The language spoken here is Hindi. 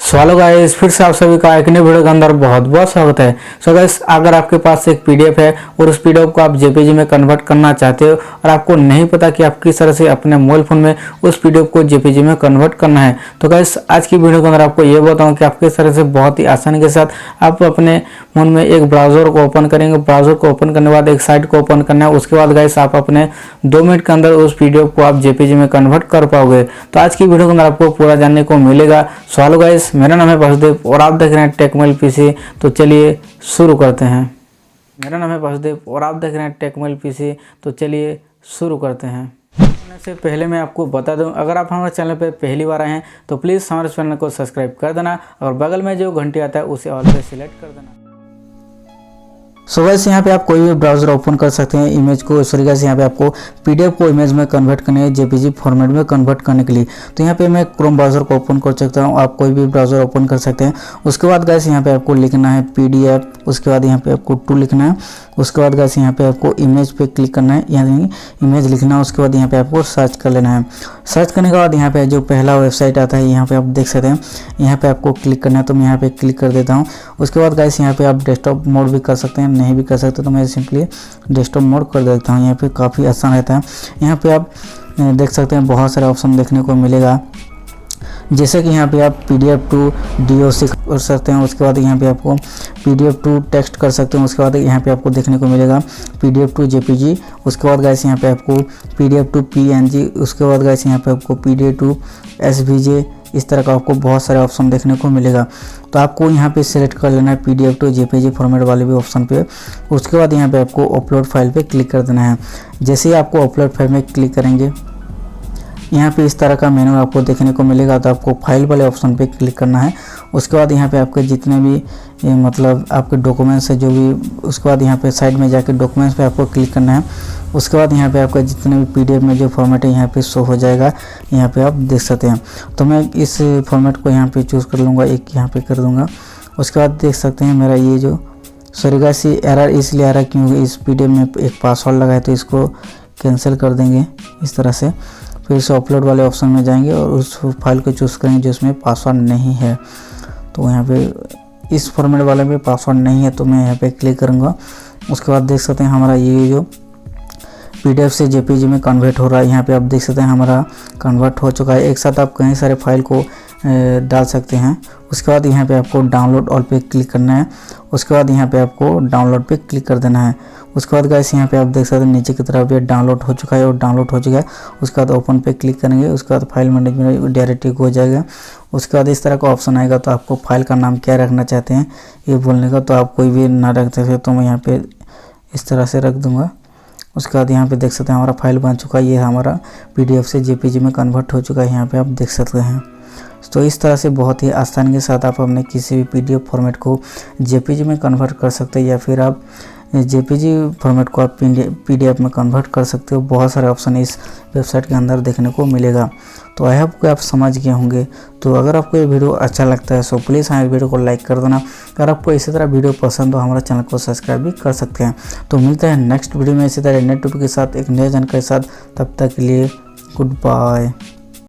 हेलो गाइस, फिर से आप सभी का एक नए वीडियो के अंदर बहुत बहुत स्वागत है। सो गाइस, अगर आपके पास एक पीडीएफ है और उस पीडीएफ को आप जेपीजी में कन्वर्ट करना चाहते हो और आपको नहीं पता कि आप किस तरह से अपने मोबाइल फोन में उस पीडीएफ को जेपीजी में कन्वर्ट करना है, तो गाइस आज की वीडियो के अंदर आपको ये बताऊँ कि आप किस तरह से बहुत ही आसानी के साथ आप अपने फोन में एक ब्राउजर को ओपन करेंगे। ब्राउजर को ओपन करने के बाद एक साइट को ओपन करना है, उसके बाद गाइस आप अपने 2 मिनट के अंदर उस पीडीएफ को आप जेपीजी में कन्वर्ट कर पाओगे। तो आज की वीडियो के अंदर आपको पूरा जानने को मिलेगा। सो हेलो गाइस, मेरा नाम है वासुदेव और आप देख रहे हैं टेकमेल पीसी। तो चलिए शुरू करते हैं। मेरा नाम है वासुदेव और आप देख रहे हैं टेकमेल पीसी। तो चलिए शुरू करते हैं। से पहले मैं आपको बता दूं, अगर आप हमारे चैनल पर पहली बार आए हैं तो प्लीज़ हमारे चैनल को सब्सक्राइब कर देना और बगल में जो घंटी आता है उसे ऑल पे सिलेक्ट कर देना। सो गाइस, यहाँ पे आप कोई भी ब्राउज़र ओपन कर सकते हैं इमेज को। सॉरी गाइस, यहाँ पे आपको पीडीएफ को इमेज में कन्वर्ट करने है, जेपीजी फॉर्मेट में कन्वर्ट करने के लिए। तो यहाँ पे मैं क्रोम ब्राउज़र को ओपन कर सकता हूँ, आप कोई भी ब्राउज़र ओपन कर सकते हैं। उसके बाद गाइस यहाँ पे आपको लिखना है पीडीएफ, उसके बाद यहाँ पे आपको 2 लिखना है। उसके बाद गाइस यहाँ पे आपको इमेज पे क्लिक करना है, यानी इमेज लिखना है। उसके बाद यहाँ पे आपको सर्च कर लेना है। सर्च करने के बाद यहाँ पे जो पहला वेबसाइट आता है यहाँ पे आप देख सकते हैं, यहाँ पे आपको क्लिक करना है। तो मैं यहाँ पे क्लिक कर देता हूँ। उसके बाद गाइस यहाँ पे आप डेस्कटॉप मोड भी कर सकते हैं, नहीं भी कर सकते तो मैं सिंपली डेस्कटॉप मोड कर देता हूँ। यहाँ पे काफ़ी आसान रहता है। यहाँ पे आप देख सकते हैं बहुत सारे ऑप्शन देखने को मिलेगा, जैसे कि यहाँ पे आप PDF टू DOC कर सकते हैं। उसके बाद यहाँ पे आपको PDF टू टेक्स्ट कर सकते हैं। उसके बाद यहाँ पे आपको देखने को मिलेगा PDF टू JPG। उसके बाद गाइस यहाँ पे आपको PDF टू PNG। उसके बाद गाइस यहाँ पे आपको PDF टू SVG। इस तरह का आपको बहुत सारे ऑप्शन देखने को मिलेगा। तो आपको यहाँ पे सिलेक्ट कर लेना है PDF टू JPG फॉर्मेट वाले भी ऑप्शन पे। उसके बाद यहाँ पे आपको अपलोड फाइल पे क्लिक कर देना है। जैसे ही आपको अपलोड फाइल में क्लिक करेंगे, यहाँ पे इस तरह का मेनू आपको देखने को मिलेगा। तो आपको फाइल वाले ऑप्शन पे क्लिक करना है। उसके बाद यहाँ पे आपके जितने भी मतलब आपके डॉक्यूमेंट्स है जो भी, उसके बाद यहाँ पे साइड में जाके डॉक्यूमेंट्स पे आपको क्लिक करना है। उसके बाद यहाँ पे आपका जितने भी पीडीएफ में जो फॉर्मेट है यहाँ पे शो हो जाएगा, यहाँ पे आप देख सकते हैं। तो मैं इस फॉर्मेट को यहाँ पे चूज़ कर लूँगा, एक यहाँ पे कर दूँगा। उसके बाद देख सकते हैं मेरा ये जो सॉरी गाइस, ये एरर इसलिए आ रहा है क्योंकि इस पीडीएफ में एक पासवर्ड लगा है, तो इसको कैंसिल कर देंगे इस तरह से। फिर से अपलोड वाले ऑप्शन में जाएंगे और उस फाइल को चूज़ करेंगे जिसमें पासवर्ड नहीं है। तो यहाँ पे इस फॉर्मेट वाले में पासवर्ड नहीं है, तो मैं यहाँ पे क्लिक करूँगा। उसके बाद देख सकते हैं हमारा ये जो PDF से JPG में कन्वर्ट हो रहा है। यहाँ पे आप देख सकते हैं हमारा कन्वर्ट हो चुका है। एक साथ आप कई सारे फाइल को डाल सकते हैं। उसके बाद यहाँ पे आपको डाउनलोड ऑल पे क्लिक करना है। उसके बाद यहाँ पे आपको डाउनलोड पे क्लिक कर देना है। उसके बाद गाइस यहाँ पे आप देख सकते हैं नीचे की तरफ ये डाउनलोड हो चुका है और डाउनलोड हो चुका है। उसके बाद ओपन पे क्लिक करेंगे। उसके बाद फाइल मैनेजमेंट डायरेक्टली हो जाएगा। उसके बाद इस तरह का ऑप्शन आएगा, तो आपको फाइल का नाम क्या रखना चाहते हैं ये बोलने का, तो आप कोई भी ना रख सकते, तो मैं यहाँ पे इस तरह से रख दूँगा। उसके बाद यहाँ पे देख सकते हैं हमारा फाइल बन चुका है। ये हमारा PDF से JPG में कन्वर्ट हो चुका है, यहाँ पे आप देख सकते हैं। तो इस तरह से बहुत ही आसानी के साथ आप अपने किसी भी PDF फॉर्मेट को JPG में कन्वर्ट कर सकते हैं, या फिर आप JPG फॉर्मेट को आप PDF में कन्वर्ट कर सकते हो। बहुत सारे ऑप्शन इस वेबसाइट के अंदर देखने को मिलेगा। तो आई होप कि आप समझ गए होंगे। तो अगर आपको ये वीडियो अच्छा लगता है सो प्लीज़ हमारे वीडियो को लाइक कर देना। अगर आपको इसी तरह वीडियो पसंद हो हमारे चैनल को सब्सक्राइब भी कर सकते हैं। तो मिलते हैं नेक्स्ट वीडियो में इसी तरह नए टॉपिक के साथ, एक नए जानकारी के साथ। तब तक के लिए गुड बाय।